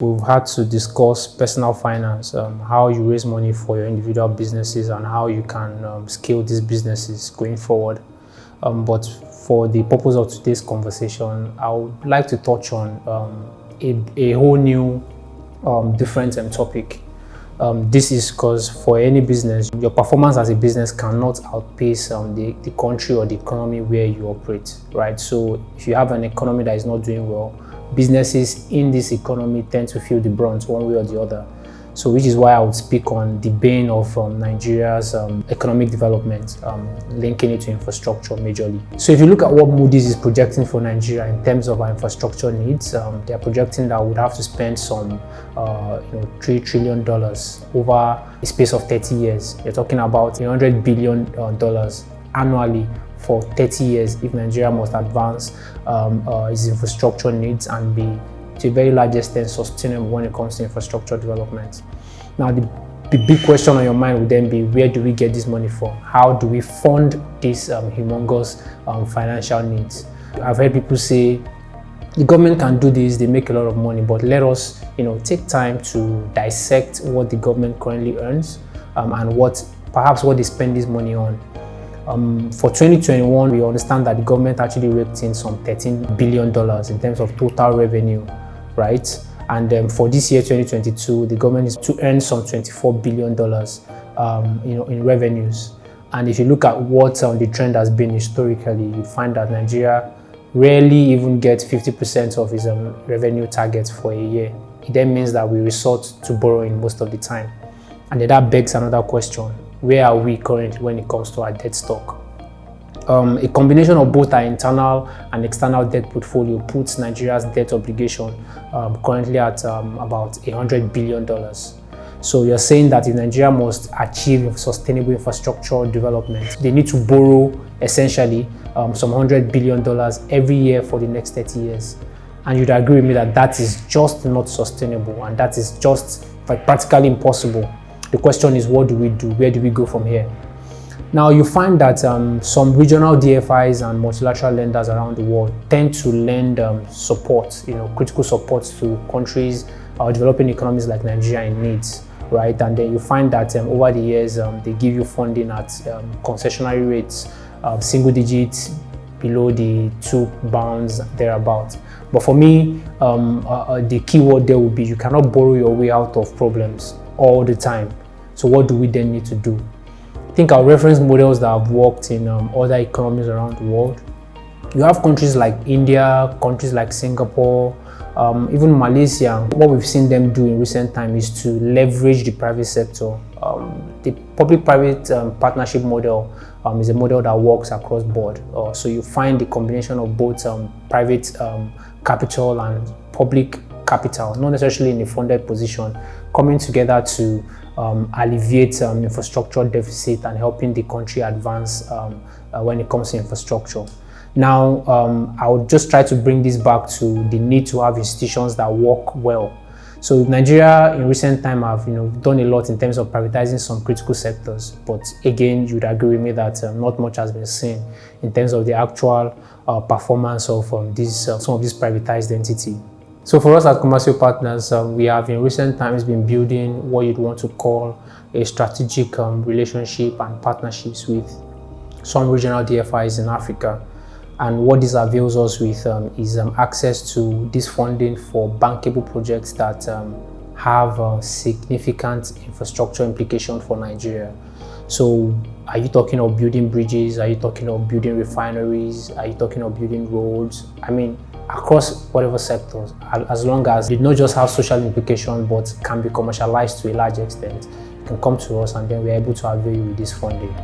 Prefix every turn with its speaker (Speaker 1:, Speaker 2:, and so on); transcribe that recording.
Speaker 1: We've had to discuss personal finance, how you raise money for your individual businesses and how you can scale these businesses going forward. But for the purpose of today's conversation, I would like to touch on a whole new different topic. This is because for any business, your performance as a business cannot outpace the country or the economy where you operate, right? So if you have an economy that is not doing well, businesses in this economy tend to feel the brunt one way or the other. So which is why I would speak on the bane of Nigeria's economic development, linking it to infrastructure majorly. So if you look at what Moody's is projecting for Nigeria in terms of our infrastructure needs, they are projecting that we would have to spend some $3 trillion over a space of 30 years. You're talking about $100 billion annually for 30 years if Nigeria must advance its infrastructure needs and be, to a very large extent, sustainable when it comes to infrastructure development. Now, the big question on your mind would then be, where do we get this money from? How do we fund these humongous financial needs? I've heard people say, the government can do this, they make a lot of money, but let us take time to dissect what the government currently earns and perhaps what they spend this money on. For 2021, we understand that the government actually raked in some $13 billion in terms of total revenue, right? And for this year, 2022, the government is to earn some $24 billion, in revenues. And if you look at what the trend has been historically, you find that Nigeria rarely even gets 50% of its revenue targets for a year. It then means that we resort to borrowing most of the time. And then that begs another question. Where are we currently when it comes to our debt stock? A combination of both our internal and external debt portfolio puts Nigeria's debt obligation currently at about $100 billion. So you're saying that if Nigeria must achieve sustainable infrastructure development, they need to borrow essentially some $100 billion every year for the next 30 years. And you'd agree with me that that is just not sustainable and that is just practically impossible. The question is, what do we do? Where do we go from here? Now, you find that some regional DFIs and multilateral lenders around the world tend to lend support, critical support to countries or developing economies like Nigeria in needs, right? And then you find that over the years, they give you funding at concessionary rates, single digits, below the 2 bounds, thereabouts. But for me, the key word there will be you cannot borrow your way out of problems all the time. So what do we then need to do? I think our reference models that have worked in other economies around the world. You have countries like India, countries like Singapore, even Malaysia. What we've seen them do in recent time is to leverage the private sector. The public-private partnership model is a model that works across board. So you find the combination of both private capital and public capital, not necessarily in a funded position, coming together to alleviate infrastructure deficit and helping the country advance when it comes to infrastructure. Now, I would just try to bring this back to the need to have institutions that work well. So Nigeria in recent time have done a lot in terms of privatizing some critical sectors, but again, you'd agree with me that not much has been seen in terms of the actual performance of some of these privatized entities. So for us at Commercial Partners, we have in recent times been building what you'd want to call a strategic relationship and partnerships with some regional DFIs in Africa. And what this avails us with is access to this funding for bankable projects that have significant infrastructure implication for Nigeria. So are you talking of building bridges? Are you talking of building refineries? Are you talking of building roads? I mean, across whatever sectors, as long as they not just have social implications but can be commercialized to a large extent, you can come to us and then we're able to avail you with this funding.